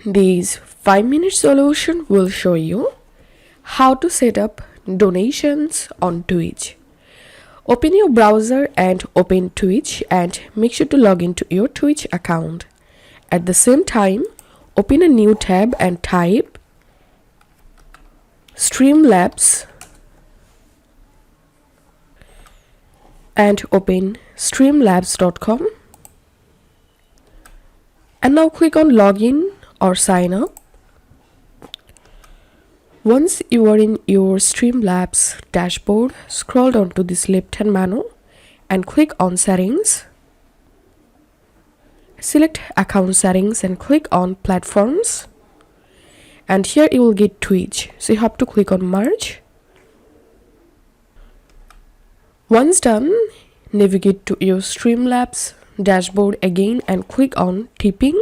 This 5-minute solution will show you how to set up donations on Twitch. Open your browser and open Twitch and make sure to log into your Twitch account. At the same time, open a new tab and type Streamlabs and open streamlabs.com. And now click on login or sign up. Once you are in your Streamlabs dashboard, scroll down to this left-hand menu and click on settings. Select account settings and click on platforms. And here you will get Twitch. So you have to click on merge. Once done, navigate to your Streamlabs dashboard again and click on tipping.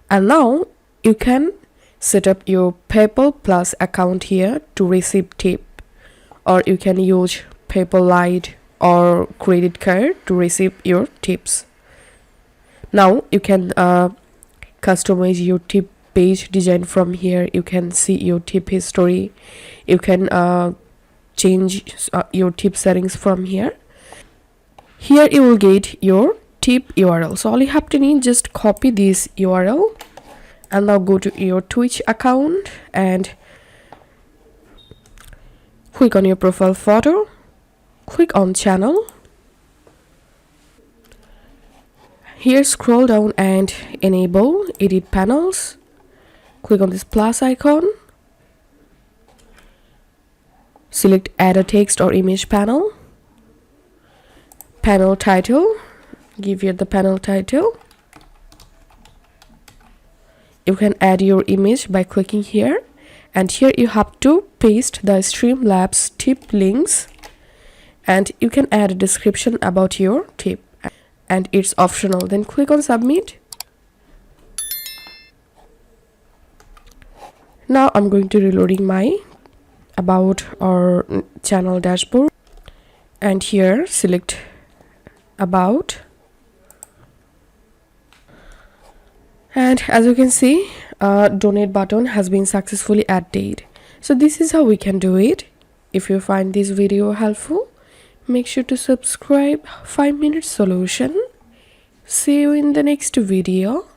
And now you can set up your PayPal Plus account here to receive tip, or you can use PayPal Lite or credit card to receive your tips. Now you can customize your tip page design from here. You can see your tip history. You can change your tip settings from here. Here you will get your tip URL. So all you have to need, just copy this URL and now go to your Twitch account and click on your profile photo, click on channel. Here scroll down and enable edit panels. Click on this plus icon. Select add a text or image panel. Panel title. Give here the panel title. You can add your image by clicking here, and here you have to paste the Streamlabs tip links, and you can add a description about your tip, and it's optional. Then click on submit. Now I'm going to reloading my about our channel dashboard, and here select about. And as you can see, donate button has been successfully added. So this is how we can do it. If you find this video helpful, make sure to subscribe. 5-minute solution. See you in the next video.